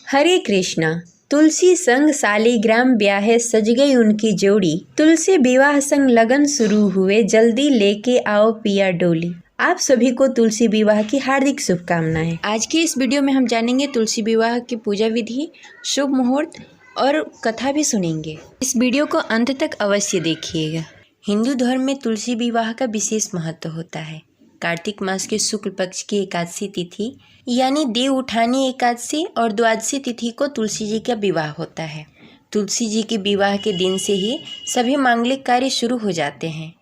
हरे कृष्णा। तुलसी संग सालिग्राम ब्याहे सज गई उनकी जोड़ी। तुलसी विवाह संग लगन शुरू हुए, जल्दी लेके आओ पिया डोली। आप सभी को तुलसी विवाह की हार्दिक शुभकामनाएं। आज की इस वीडियो में हम जानेंगे तुलसी विवाह की पूजा विधि, शुभ मुहूर्त और कथा भी सुनेंगे। इस वीडियो को अंत तक अवश्य देखिएगा। हिंदू धर्म में तुलसी विवाह का विशेष महत्व होता है। कार्तिक मास के शुक्ल पक्ष की एकादशी तिथि यानी देव उठानी एकादशी और द्वादशी तिथि को तुलसी जी का विवाह होता है। तुलसी जी के विवाह के दिन से ही सभी मांगलिक कार्य शुरू हो जाते हैं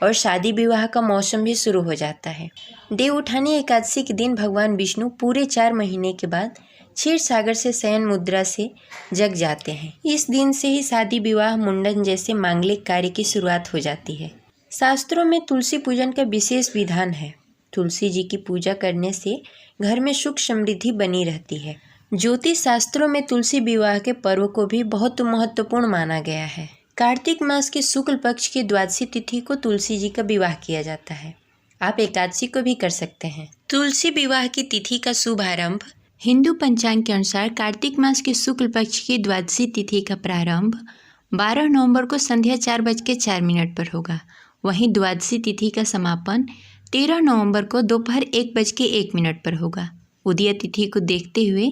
और शादी विवाह का मौसम भी शुरू हो जाता है। देव उठानी एकादशी के दिन भगवान विष्णु पूरे 4 महीने के बाद क्षीर सागर से शयन मुद्रा से जग जाते हैं। इस दिन से ही शादी विवाह मुंडन जैसे मांगलिक कार्य की शुरुआत हो जाती है। शास्त्रों में तुलसी पूजन का विशेष विधान है। तुलसी जी की पूजा करने से घर में सुख समृद्धि बनी रहती है। ज्योतिष शास्त्रों में तुलसी विवाह के पर्व को भी बहुत महत्वपूर्ण माना गया है। कार्तिक मास के शुक्ल पक्ष की द्वादशी तिथि को तुलसी जी का विवाह किया जाता है। आप एकादशी को भी कर सकते हैं। तुलसी विवाह की तिथि का शुभ आरंभ हिंदू पंचांग के अनुसार कार्तिक मास के शुक्ल पक्ष की द्वादशी तिथि का प्रारंभ 12 नवंबर को संध्या 4:04 पर होगा। वहीं द्वादशी तिथि का समापन 13 नवंबर को दोपहर 1:01 पर होगा। उदय तिथि को देखते हुए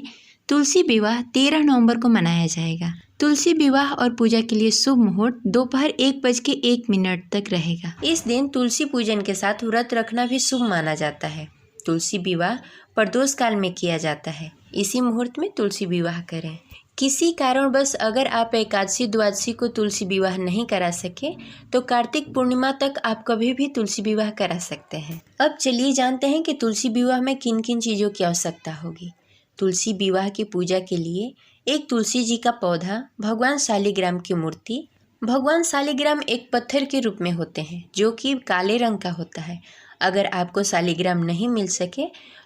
तुलसी विवाह 13 नवंबर को मनाया जाएगा। तुलसी विवाह और पूजा के लिए शुभ मुहूर्त दोपहर 1:01 तक रहेगा। इस दिन तुलसी पूजन के साथ व्रत रखना भी शुभ माना जाता है। तुलसी विवाह प्रदोष काल में किया जाता है। इसी मुहूर्त में तुलसी विवाह करें। किसी कारणवश अगर आप एकादशी द्वादशी को तुलसी विवाह नहीं करा सके तो कार्तिक पूर्णिमा तक आप कभी भी तुलसी विवाह करा सकते हैं। अब चलिए जानते हैं कि तुलसी विवाह में किन किन चीज़ों की आवश्यकता होगी। तुलसी विवाह की पूजा के लिए एक तुलसी जी का पौधा, भगवान शालिग्राम की मूर्ति। भगवान शालिग्राम एक पत्थर के रूप में होते हैं जो कि काले रंग का होता है। अगर आपको शालिग्राम नहीं मिल सके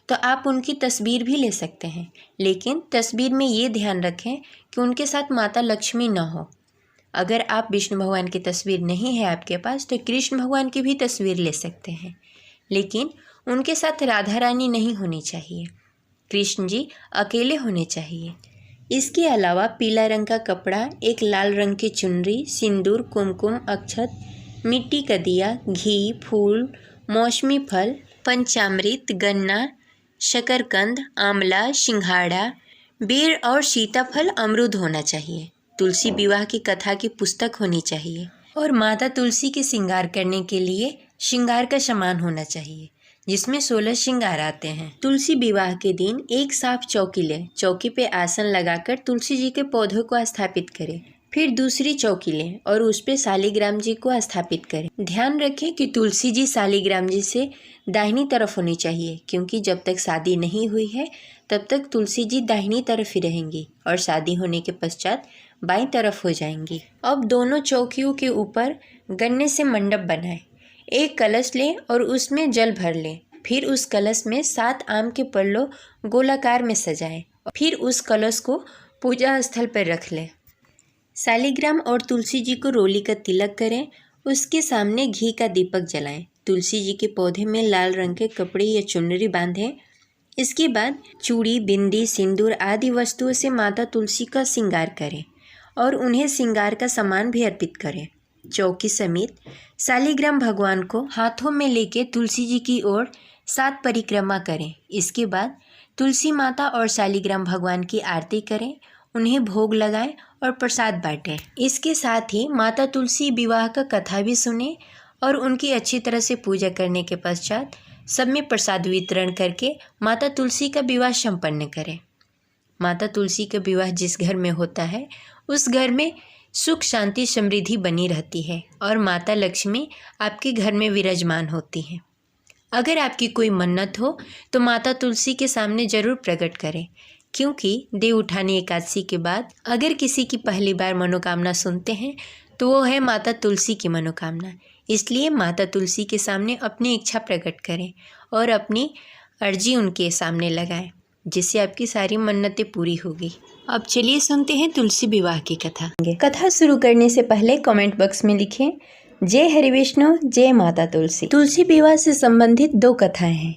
तो आप उनकी तस्वीर भी ले सकते हैं, लेकिन तस्वीर में ये ध्यान रखें कि उनके साथ माता लक्ष्मी न हो। अगर आप विष्णु भगवान की तस्वीर नहीं है आपके पास तो कृष्ण भगवान की भी तस्वीर ले सकते हैं, लेकिन उनके साथ राधा रानी नहीं होनी चाहिए। कृष्ण जी अकेले होने चाहिए। इसके अलावा पीला रंग का कपड़ा, एक लाल रंग की चुनरी, सिंदूर, कुमकुम, अक्षत, मिट्टी का दिया, घी, फूल, मौसमी फल, पंचामृत, गन्ना, शकरकंद, आंवला, सिंघाड़ा, बेर और सीताफल, अमरूद होना चाहिए। तुलसी विवाह की कथा की पुस्तक होनी चाहिए और माता तुलसी के श्रृंगार करने के लिए श्रृंगार का सामान होना चाहिए जिसमें 16 श्रृंगार आते हैं। तुलसी विवाह के दिन एक साफ चौकी लें। चौकी पे आसन लगाकर तुलसी जी के पौधों को स्थापित करें। फिर दूसरी चौकी लें और उस पे शालिग्राम जी को स्थापित करें। ध्यान रखें कि तुलसी जी शालिग्राम जी से दाहिनी तरफ होनी चाहिए, क्योंकि जब तक शादी नहीं हुई है तब तक तुलसी जी दाहिनी तरफ ही रहेंगी और शादी होने के पश्चात बाईं तरफ हो जाएंगी। अब दोनों चौकियों के ऊपर गन्ने से मंडप बनाएं। एक कलश लें और उसमें जल भर लें। फिर उस कलश में 7 आम के पल्लों गोलाकार में सजाएं। फिर उस कलश को पूजा स्थल पर रख लें। शालिग्राम और तुलसी जी को रोली का तिलक करें। उसके सामने घी का दीपक जलाएं। तुलसी जी के पौधे में लाल रंग के कपड़े या चुनरी बांधें। इसके बाद चूड़ी, बिंदी, सिंदूर आदि वस्तुओं से माता तुलसी का श्रृंगार करें और उन्हें श्रृंगार का सामान भी अर्पित करें। चौकी समेत शालिग्राम भगवान को हाथों में लेके तुलसी जी की ओर 7 परिक्रमा करें। इसके बाद तुलसी माता और शालिग्राम भगवान की आरती करें, उन्हें भोग लगाएं और प्रसाद बांटें। इसके साथ ही माता तुलसी विवाह का कथा भी सुने और उनकी अच्छी तरह से पूजा करने के पश्चात सब में प्रसाद वितरण करके माता तुलसी का विवाह संपन्न करें। माता तुलसी का विवाह जिस घर में होता है उस घर में सुख, शांति, समृद्धि बनी रहती है और माता लक्ष्मी आपके घर में विराजमान होती हैं। अगर आपकी कोई मन्नत हो तो माता तुलसी के सामने ज़रूर प्रकट करें, क्योंकि देव उठानी एकादशी के बाद अगर किसी की पहली बार मनोकामना सुनते हैं तो वो है माता तुलसी की मनोकामना। इसलिए माता तुलसी के सामने अपनी इच्छा प्रकट करें और अपनी अर्जी उनके सामने लगाएं, जिससे आपकी सारी मन्नतें पूरी होगी। अब चलिए सुनते हैं तुलसी विवाह की कथा। कथा शुरू करने से पहले कमेंट बॉक्स में लिखें जय हरि विष्णु, जय माता तुलसी। तुलसी विवाह से संबंधित 2 कथाएं हैं।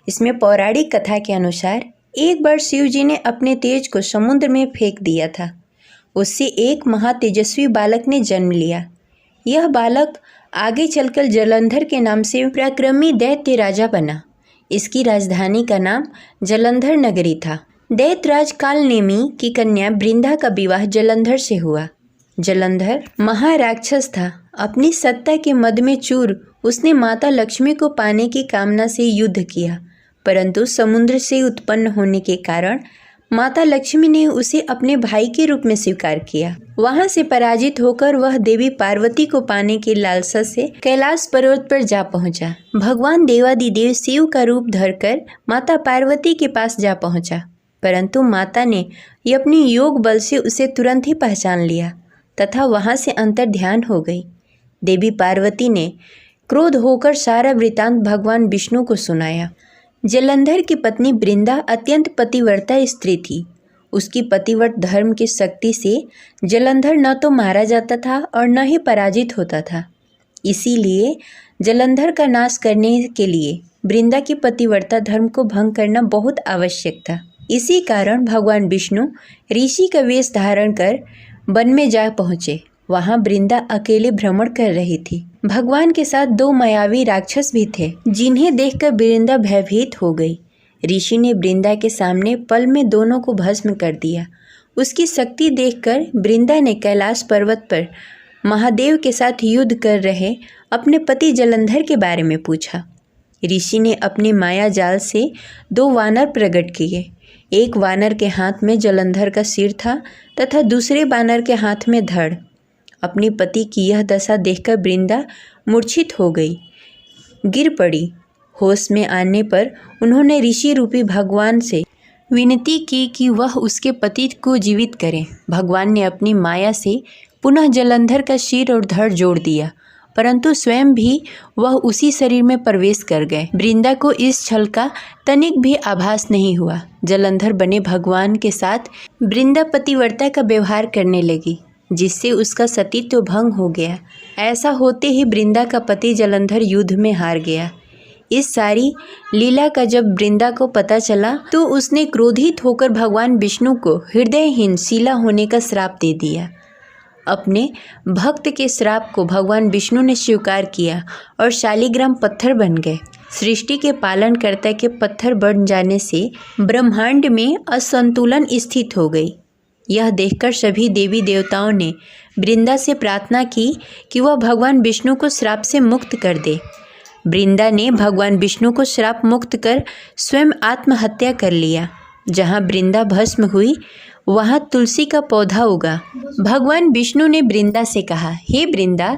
इसमें पौराणिक कथा के अनुसार एक बार शिव जी ने अपने तेज को समुद्र में फेंक दिया था। उससे एक महातेजस्वी बालक ने जन्म लिया। यह बालक आगे चलकर जलंधर के नाम से पराक्रमी दैत्य राजा बना। इसकी राजधानी का नाम जलंधर नगरी था। दैत्यराज कालनेमी की कन्या वृंदा का विवाह जलंधर से हुआ। जलंधर महाराक्षस था। अपनी सत्ता के मद में चूर उसने माता लक्ष्मी को पाने की कामना से युद्ध किया, परंतु समुद्र से उत्पन्न होने के कारण माता लक्ष्मी ने उसे अपने भाई के रूप में स्वीकार किया। वहां से पराजित होकर वह देवी पार्वती को पाने की लालसा से कैलाश पर्वत पर जा पहुंचा। भगवान देवादिदेव शिव का रूप धरकर माता पार्वती के पास जा पहुंचा, परंतु माता ने अपनी योग बल से उसे तुरंत ही पहचान लिया तथा वहां से अंतर ध्यान हो गई। देवी पार्वती ने क्रोध होकर सारा वृतांत भगवान विष्णु को सुनाया। जलंधर की पत्नी वृंदा अत्यंत पतिव्रता स्त्री थी। उसकी पतिव्रत धर्म की शक्ति से जलंधर न तो मारा जाता था और न ही पराजित होता था। इसीलिए जलंधर का नाश करने के लिए वृंदा की पतिव्रता धर्म को भंग करना बहुत आवश्यक था। इसी कारण भगवान विष्णु ऋषि का वेश धारण कर वन में जा पहुँचे। वहाँ वृंदा अकेले भ्रमण कर रही थी। भगवान के साथ 2 मायावी राक्षस भी थे, जिन्हें देखकर वृंदा भयभीत हो गई। ऋषि ने वृंदा के सामने पल में दोनों को भस्म कर दिया। उसकी शक्ति देखकर वृंदा ने कैलाश पर्वत पर महादेव के साथ युद्ध कर रहे अपने पति जलंधर के बारे में पूछा। ऋषि ने अपने माया जाल से 2 वानर प्रकट किए। एक वानर के हाथ में जलंधर का सिर था तथा दूसरे वानर के हाथ में धड़। अपने पति की यह दशा देखकर वृंदा मूर्छित हो गई, गिर पड़ी। होश में आने पर उन्होंने ऋषि रूपी भगवान से विनती की कि वह उसके पति को जीवित करें। भगवान ने अपनी माया से पुनः जलंधर का सिर और धड़ जोड़ दिया, परंतु स्वयं भी वह उसी शरीर में प्रवेश कर गए। वृंदा को इस छल का तनिक भी आभास नहीं हुआ। जलंधर बने भगवान के साथ वृंदा पतिव्रता का व्यवहार करने लगी, जिससे उसका सतीत्व भंग हो गया। ऐसा होते ही वृंदा का पति जलंधर युद्ध में हार गया। इस सारी लीला का जब वृंदा को पता चला तो उसने क्रोधित होकर भगवान विष्णु को हृदयहीन शिला होने का श्राप दे दिया। अपने भक्त के श्राप को भगवान विष्णु ने स्वीकार किया और शालिग्राम पत्थर बन गए। सृष्टि के पालनकर्ता के पत्थर बन जाने से ब्रह्मांड में असंतुलन स्थित हो गई। यह देखकर सभी देवी देवताओं ने वृंदा से प्रार्थना की कि वह भगवान विष्णु को श्राप से मुक्त कर दे। वृंदा ने भगवान विष्णु को श्राप मुक्त कर स्वयं आत्महत्या कर लिया। जहाँ वृंदा भस्म हुई वहाँ तुलसी का पौधा उगा। भगवान विष्णु ने वृंदा से कहा, हे वृंदा,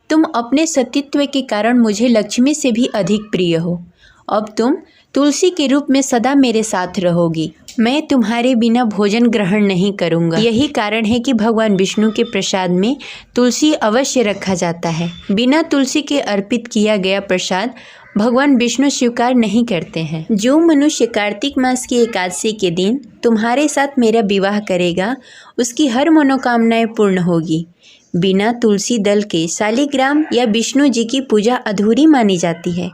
तुम अपने सतीत्व के कारण मुझे लक्ष्मी से भी अधिक प्रिय हो। अब तुम तुलसी के रूप में सदा मेरे साथ रहोगी। मैं तुम्हारे बिना भोजन ग्रहण नहीं करूँगा। यही कारण है कि भगवान विष्णु के प्रसाद में तुलसी अवश्य रखा जाता है। बिना तुलसी के अर्पित किया गया प्रसाद भगवान विष्णु स्वीकार नहीं करते हैं। जो मनुष्य कार्तिक मास की एकादशी के दिन तुम्हारे साथ मेरा विवाह करेगा, उसकी हर मनोकामनाएं पूर्ण होगी। बिना तुलसी दल के शालिग्राम या विष्णु जी की पूजा अधूरी मानी जाती है।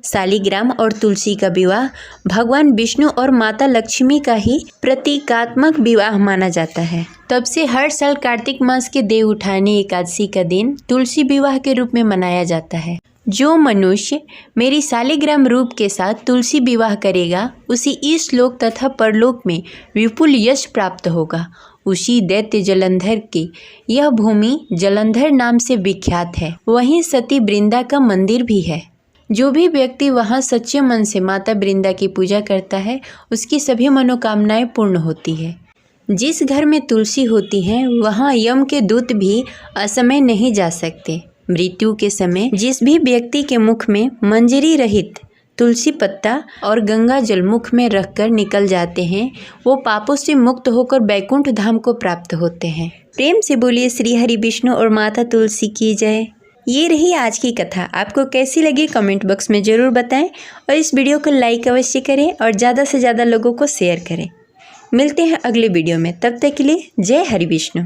शालिग्राम और तुलसी का विवाह भगवान विष्णु और माता लक्ष्मी का ही प्रतीकात्मक विवाह माना जाता है। तब से हर साल कार्तिक मास के देव उठानी एकादशी का दिन तुलसी विवाह के रूप में मनाया जाता है। जो मनुष्य मेरी शालिग्राम रूप के साथ तुलसी विवाह करेगा, उसे इस लोक तथा परलोक में विपुल यश प्राप्त होगा। उसी दैत्य जलंधर की यह भूमि जलंधर नाम से विख्यात है। वहीं सती वृंदा का मंदिर भी है। जो भी व्यक्ति वहां सच्चे मन से माता वृंदा की पूजा करता है, उसकी सभी मनोकामनाएं पूर्ण होती है। जिस घर में तुलसी होती है, वहां यम के दूत भी असमय नहीं जा सकते। मृत्यु के समय जिस भी व्यक्ति के मुख में मंजरी रहित तुलसी पत्ता और गंगा जल मुख में रखकर निकल जाते हैं, वो पापों से मुक्त होकर बैकुंठ धाम को प्राप्त होते हैं। प्रेम से बोलिए श्री हरि विष्णु और माता तुलसी की जय। ये रही आज की कथा। आपको कैसी लगी कमेंट बॉक्स में ज़रूर बताएं और इस वीडियो को लाइक अवश्य करें और ज़्यादा से ज़्यादा लोगों को शेयर करें। मिलते हैं अगले वीडियो में, तब तक के लिए जय हरि विष्णु।